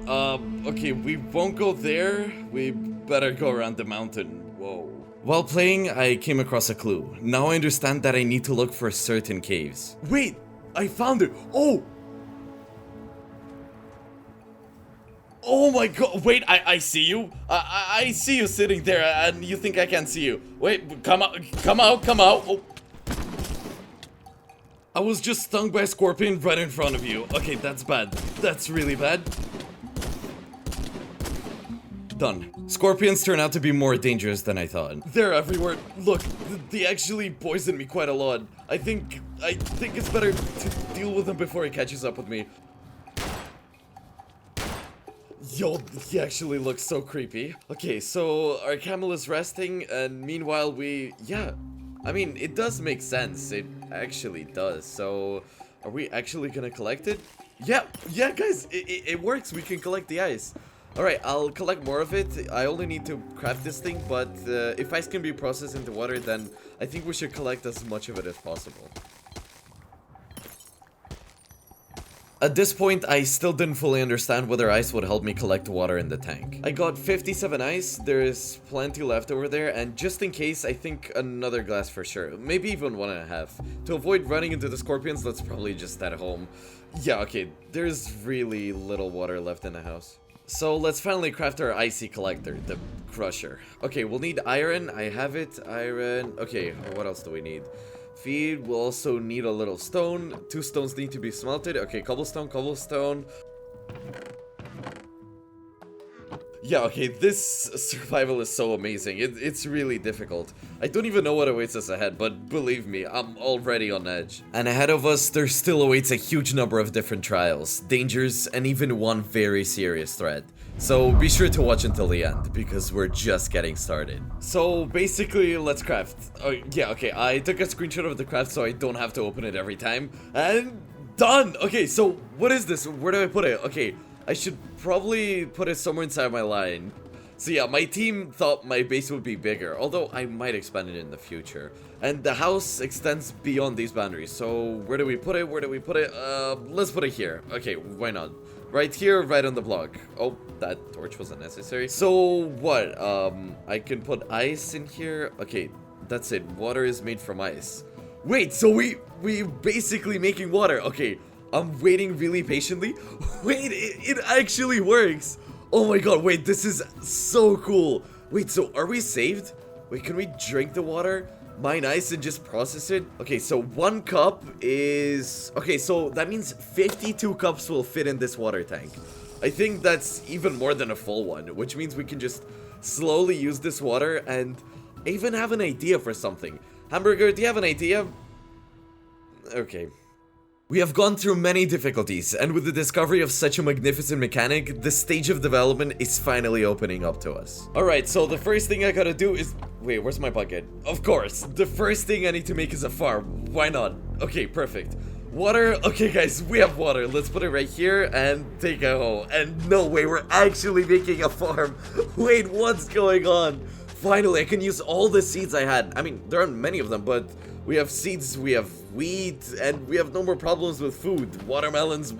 Okay, we won't go there. We better go around the mountain. Whoa. While playing, I came across a clue. Now I understand that I need to look for certain caves. Wait, I found it. Oh! Oh my god, wait, I see you. I see you sitting there, and you think I can't see you. Wait, come out. Oh. I was just stung by a scorpion right in front of you. Okay, that's bad. That's really bad. Done. Scorpions turn out to be more dangerous than I thought. They're everywhere. Look, they actually poisoned me quite a lot. I think it's better to deal with them before he catches up with me. Yo, he actually looks so creepy. Okay, so our camel is resting, and meanwhile yeah. I mean, it does make sense. It actually does. So, are we actually gonna collect it? Yeah, guys, it works. We can collect the ice. Alright, I'll collect more of it. I only need to craft this thing, but if ice can be processed into water, then I think we should collect as much of it as possible. At this point, I still didn't fully understand whether ice would help me collect water in the tank. I got 57 ice, there is plenty left over there, and just in case, I think another glass for sure. Maybe even 1.5. To avoid running into the scorpions, let's probably just head home. Yeah, okay, there's really little water left in the house. So let's finally craft our icy collector, the crusher. Okay, we'll need iron, I have it, iron. Okay, what else do we need? Feed, we'll also need a little stone. 2 stones need to be smelted. Okay, cobblestone. Yeah, okay, this survival is so amazing. It's really difficult. I don't even know what awaits us ahead, but believe me, I'm already on edge. And ahead of us, there still awaits a huge number of different trials, dangers, and even one very serious threat. So be sure to watch until the end, because we're just getting started. So basically, let's craft. Oh, yeah, okay, I took a screenshot of the craft so I don't have to open it every time. And done! Okay, so what is this? Where do I put it? Okay, I should probably put it somewhere inside my line. So yeah, my team thought my base would be bigger, although I might expand it in the future. And the house extends beyond these boundaries, so where do we put it? Let's put it here. Okay, why not? Right here, right on the block. Oh, that torch wasn't necessary. So what? I can put ice in here. Okay, that's it. Water is made from ice. Wait, so we basically making water. Okay, I'm waiting really patiently. Wait, it actually works. Oh my god, wait, this is so cool. Wait, so are we saved? Wait, can we drink the water? Mine ice and just process it? Okay, so 1 cup is... Okay, so that means 52 cups will fit in this water tank. I think that's even more than a full one, which means we can just slowly use this water, and I even have an idea for something. Hamburger, do you have an idea? Okay. We have gone through many difficulties, and with the discovery of such a magnificent mechanic, the stage of development is finally opening up to us. Alright, so the first thing I gotta do is... Wait, where's my bucket? Of course, the first thing I need to make is a farm. Why not? Okay, perfect. Water? Okay guys, we have water. Let's put it right here and take a hoe. And no way, we're actually making a farm. Wait, what's going on? Finally, I can use all the seeds I had. I mean, there aren't many of them, but... We have seeds, we have wheat, and we have no more problems with food. Watermelons,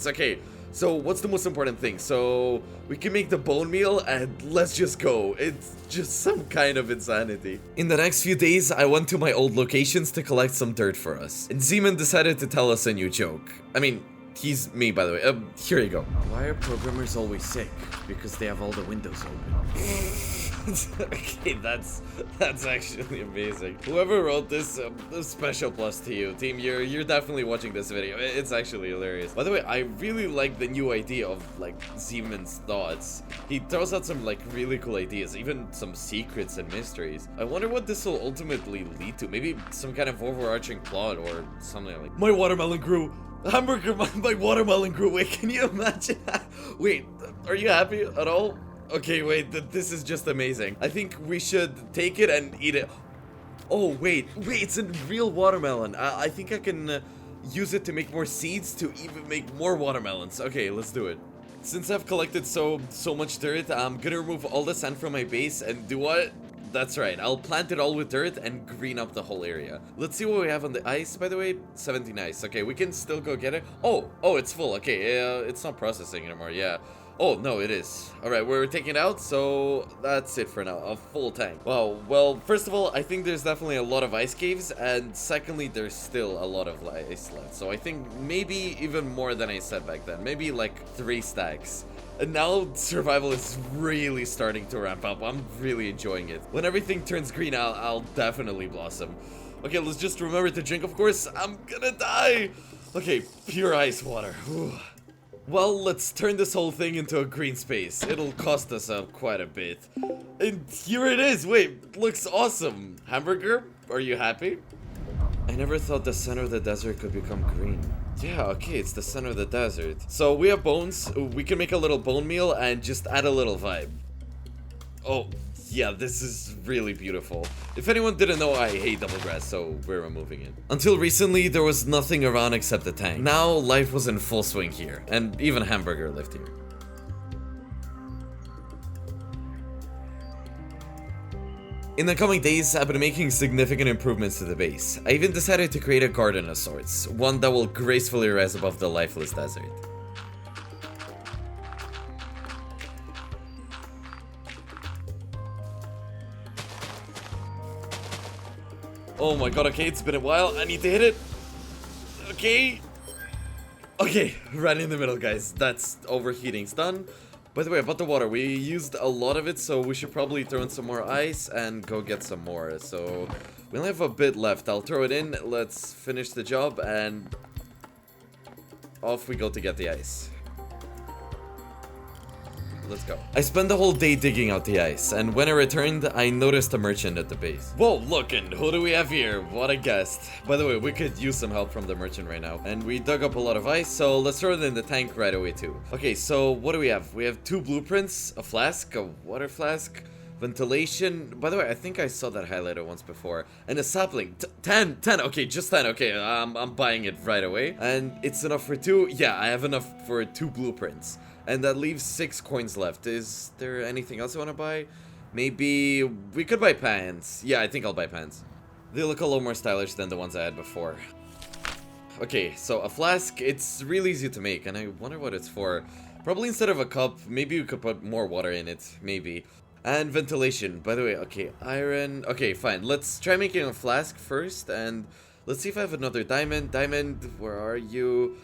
okay. So, what's the most important thing? So, we can make the bone meal, and let's just go. It's just some kind of insanity. In the next few days, I went to my old locations to collect some dirt for us. And Zeman decided to tell us a new joke. I mean, he's me, by the way. Here you go. Why are programmers always sick? Because they have all the windows open. Okay, that's actually amazing. Whoever wrote this, a special plus to you, team. You're definitely watching this video. It's actually hilarious. By the way, I really like the new idea of like Zeman's thoughts. He throws out some like really cool ideas, even some secrets and mysteries. I wonder what this will ultimately lead to. Maybe some kind of overarching plot or something like. My watermelon grew. Hamburger, my watermelon grew. Wait, can you imagine? Wait, are you happy at all? Okay, wait, this is just amazing. I think we should take it and eat it. Oh, wait, it's a real watermelon. I think I can use it to make more seeds to even make more watermelons. Okay, let's do it. Since I've collected so much dirt, I'm gonna remove all the sand from my base and do what? That's right, I'll plant it all with dirt and green up the whole area. Let's see what we have on the ice, by the way. 17 ice. Okay, we can still go get it. Oh, it's full. Okay, it's not processing anymore, yeah. Oh, no, it is. Alright, we're taking it out, so that's it for now. A full tank. Wow, well, first of all, I think there's definitely a lot of ice caves, and secondly, there's still a lot of ice left. So I think maybe even more than I said back then. Maybe like 3 stacks. And now survival is really starting to ramp up. I'm really enjoying it. When everything turns green, I'll definitely blossom. Okay, let's just remember to drink, of course. I'm gonna die. Okay, pure ice water. Whew. Well, let's turn this whole thing into a green space. It'll cost us quite a bit. And here it is. Wait, looks awesome. Hamburger, are you happy? I never thought the center of the desert could become green. Yeah, okay, it's the center of the desert. So we have bones. We can make a little bone meal and just add a little vibe. Oh, yeah, this is really beautiful. If anyone didn't know, I hate double grass, so we're removing it. Until recently, there was nothing around except the tank. Now, life was in full swing here, and even Hamburger lived here. In the coming days, I've been making significant improvements to the base. I even decided to create a garden of sorts, one that will gracefully rise above the lifeless desert. Oh my god, okay, it's been a while. I need to hit it. Okay. Okay, right in the middle, guys. That's overheating's done. By the way, about the water, we used a lot of it, so we should probably throw in some more ice and go get some more. So, we only have a bit left. I'll throw it in. Let's finish the job, and off we go to get the ice. Let's go. I spent the whole day digging out the ice, and when I returned, I noticed a merchant at the base. Whoa, look, and who do we have here? What a guest. By the way, we could use some help from the merchant right now. And we dug up a lot of ice, so let's throw it in the tank right away too. Okay, so what do we have? We have 2 blueprints, a flask, a water flask, ventilation. By the way, I think I saw that highlighted once before. And a sapling. 10. Okay, just 10. Okay, I'm buying it right away. And it's enough for 2. Yeah, I have enough for 2 blueprints. And that leaves 6 coins left. Is there anything else I want to buy? Maybe we could buy pants. Yeah, I think I'll buy pants. They look a lot more stylish than the ones I had before. Okay, so a flask, it's really easy to make, and I wonder what it's for. Probably instead of a cup, maybe we could put more water in it, maybe. And ventilation, by the way, okay, iron. Okay, fine, let's try making a flask first, and let's see if I have another diamond. Diamond, where are you?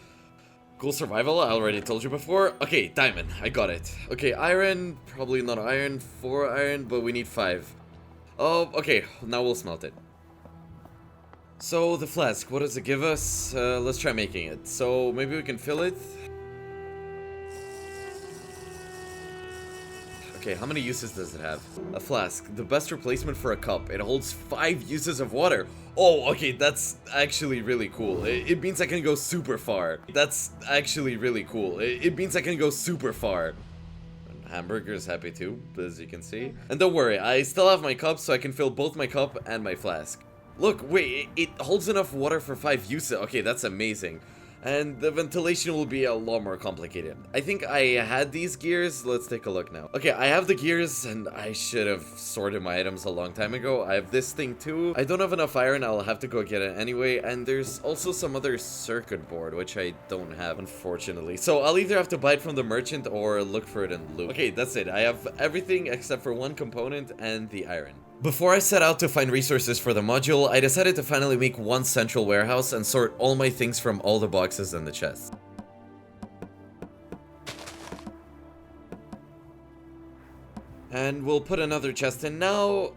Cool survival, I already told you before. Okay, diamond, I got it. Okay, iron, probably not iron, 4 iron, but we need 5. Oh, okay, now we'll smelt it. So, the flask, what does it give us? Let's try making it. So, maybe we can fill it. Okay, how many uses does it have? A flask, the best replacement for a cup. It holds 5 uses of water. Oh, okay, that's actually really cool. It means I can go super far. That's actually really cool. It means I can go super far. Hamburger's happy too, as you can see. And don't worry, I still have my cup, so I can fill both my cup and my flask. Look, wait, it holds enough water for 5 uses. Okay, that's amazing. And the ventilation will be a lot more complicated. I think I had these gears. Let's take a look now. Okay, I have the gears, and I should have sorted my items a long time ago. I have this thing too. I don't have enough iron. I'll have to go get it anyway. And there's also some other circuit board, which I don't have, unfortunately. So I'll either have to buy it from the merchant or look for it in loot. Okay, that's it. I have everything except for one component and the iron. Before I set out to find resources for the module, I decided to finally make one central warehouse and sort all my things from all the boxes and the chests. And we'll put another chest in now.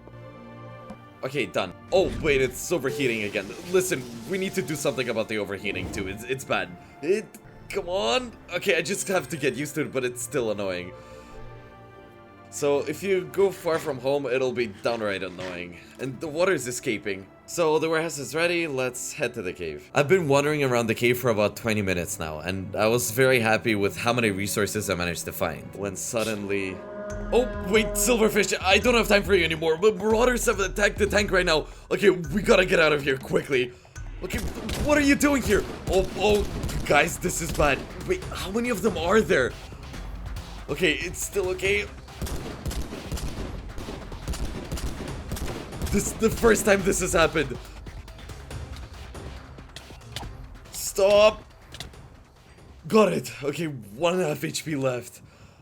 Okay, done. Oh, wait, it's overheating again. Listen, we need to do something about the overheating too. It's bad. Come on. Okay, I just have to get used to it, but it's still annoying. So, if you go far from home, it'll be downright annoying. And the water's escaping. So, the warehouse is ready, let's head to the cave. I've been wandering around the cave for about 20 minutes now, and I was very happy with how many resources I managed to find. When suddenly... Oh, wait, Silverfish, I don't have time for you anymore, but marauders have attacked the tank right now. Okay, we gotta get out of here quickly. Okay, what are you doing here? Oh, guys, this is bad. Wait, how many of them are there? Okay, it's still okay. This is the first time this has happened. Stop. Got it. Okay, 1.5 HP left.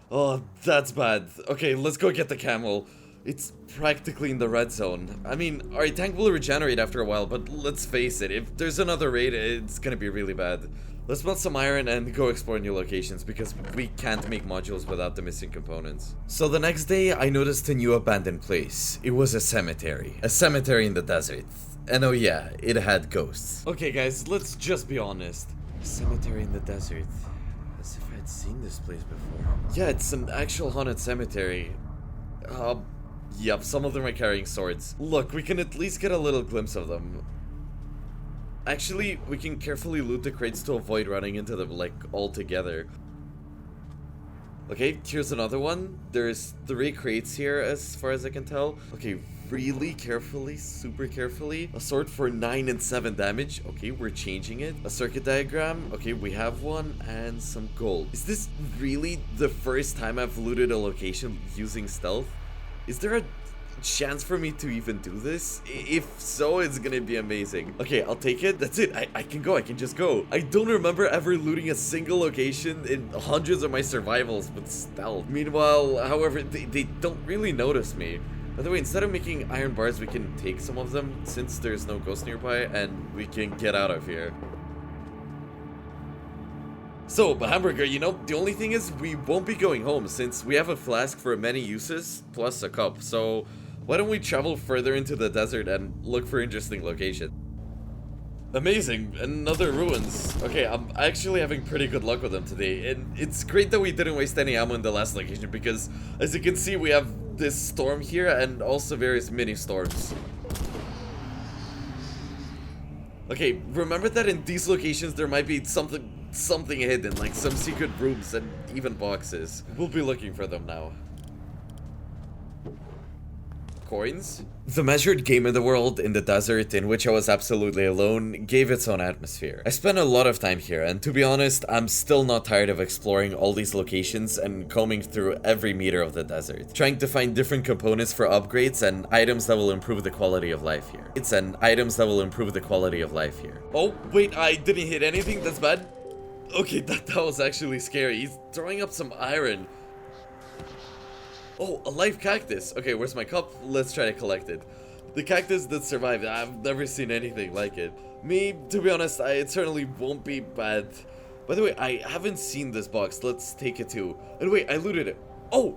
Oh, that's bad. Okay, let's go get the camel. It's practically in the red zone. I mean, our tank will regenerate after a while, but let's face it, if there's another raid, it's gonna be really bad. Let's melt some iron and go explore new locations, because we can't make modules without the missing components. So the next day, I noticed a new abandoned place. It was a cemetery. A cemetery in the desert. And oh yeah, it had ghosts. Okay guys, let's just be honest. A cemetery in the desert. As if I had seen this place before. Yeah, it's an actual haunted cemetery. Yep, some of them are carrying swords. Look, we can at least get a little glimpse of them. Actually, we can carefully loot the crates to avoid running into them, like, all together. Okay, here's another one. There's 3 crates here, as far as I can tell. Okay, really carefully, super carefully. A sword for 9 and 7 damage. Okay, we're changing it. A circuit diagram. Okay, we have one. And some gold. Is this really the first time I've looted a location using stealth? Is there a chance for me to even do this? If so, it's gonna be amazing. Okay, I'll take it. That's it. I can go. I can just go. I don't remember ever looting a single location in hundreds of my survivals with stealth. Meanwhile, however, they don't really notice me. By the way, instead of making iron bars, we can take some of them since there's no ghost nearby, and we can get out of here. So, Hamburger, you know, the only thing is we won't be going home since we have a flask for many uses plus a cup. So, why don't we travel further into the desert and look for interesting locations? Amazing, another ruins. Okay, I'm actually having pretty good luck with them today, and it's great that we didn't waste any ammo in the last location because, as you can see, we have this storm here and also various mini storms. Okay, remember that in these locations there might be something hidden, like some secret rooms and even boxes. We'll be looking for them now. Coins? The measured game in the world in the desert in which I was absolutely alone gave its own atmosphere. I spent a lot of time here, and to be honest, I'm still not tired of exploring all these locations and combing through every meter of the desert, trying to find different components for upgrades and items that will improve the quality of life here. Oh, wait, I didn't hit anything? That's bad? Okay, that was actually scary. He's throwing up some iron. Oh, a live cactus. Okay, where's my cup? Let's try to collect it. The cactus that survived, I've never seen anything like it. Me, to be honest, it certainly won't be bad By the way, I haven't seen this box. Let's take it too. And wait, I looted it. Oh!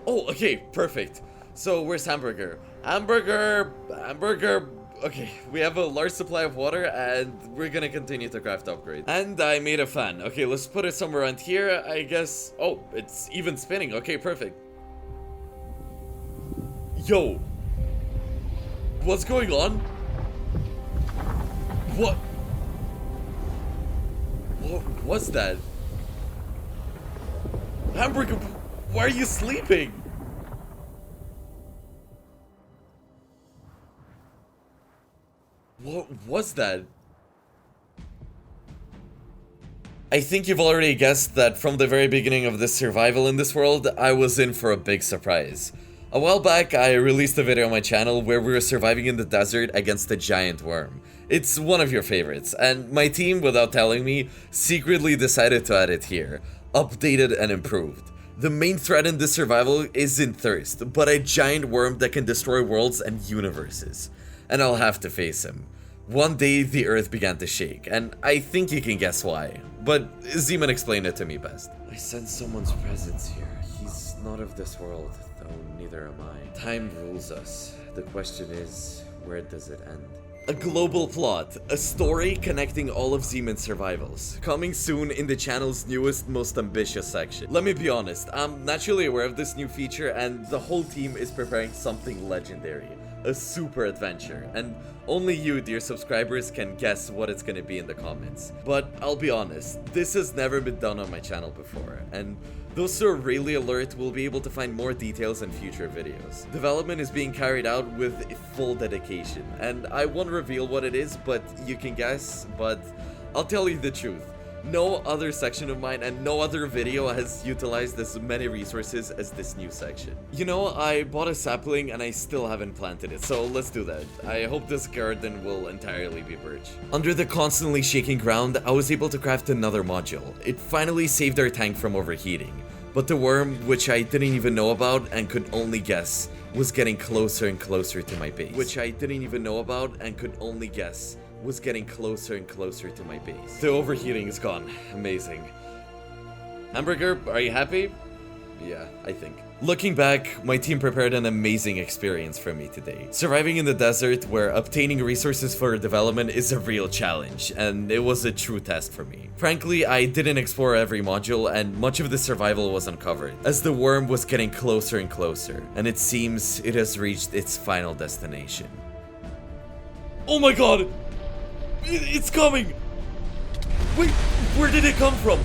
Oh, okay, perfect. So, where's Hamburger? Hamburger! Hamburger! Okay, we have a large supply of water, and we're gonna continue to craft upgrades. And I made a fan. Okay, let's put it somewhere around here, I guess. Oh, it's even spinning. Okay, perfect. Yo! What's going on? What? What was that? Hamburger, why are you sleeping? What was that? I think you've already guessed that from the very beginning of this survival in this world, I was in for a big surprise. A while back, I released a video on my channel where we were surviving in the desert against a giant worm. It's one of your favorites, and my team, without telling me, secretly decided to add it here, updated and improved. The main threat in this survival isn't thirst, but a giant worm that can destroy worlds and universes. And I'll have to face him. One day, the earth began to shake, and I think you can guess why. But Zeman explained it to me best. I sense someone's presence here. He's not of this world, though neither am I. Time rules us. The question is, where does it end? A global plot, a story connecting all of Zeman's survivals, coming soon in the channel's newest, most ambitious section. Let me be honest, I'm naturally aware of this new feature and the whole team is preparing something legendary. A super adventure, and only you, dear subscribers, can guess what it's gonna be in the comments. But I'll be honest, this has never been done on my channel before, and those who are really alert will be able to find more details in future videos. Development is being carried out with full dedication, and I won't reveal what it is, but you can guess, but I'll tell you the truth. No other section of mine and no other video has utilized as many resources as this new section. You know, I bought a sapling and I still haven't planted it, so let's do that. I hope this garden will entirely be birch. Under the constantly shaking ground, I was able to craft another module. It finally saved our tank from overheating. But the worm, which I didn't even know about and could only guess, was getting closer and closer to my base. Was getting closer and closer to my base. The overheating is gone. Amazing. Hamburger, are you happy? Yeah, I think. Looking back, my team prepared an amazing experience for me today. Surviving in the desert, where obtaining resources for development is a real challenge, and it was a true test for me. Frankly, I didn't explore every module, and much of the survival was uncovered, as the worm was getting closer and closer, and it seems it has reached its final destination. Oh my god! It's coming! Wait, where did it come from?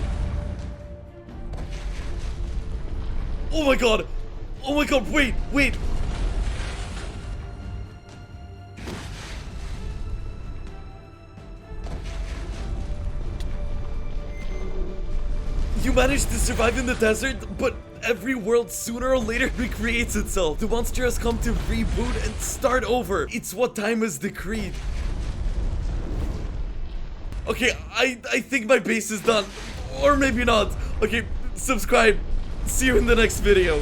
Oh my god! Oh my god, wait! You managed to survive in the desert, but every world sooner or later recreates itself. The monster has come to reboot and start over. It's what time has decreed. Okay, I think my base is done. Or maybe not. Okay, subscribe. See you in the next video.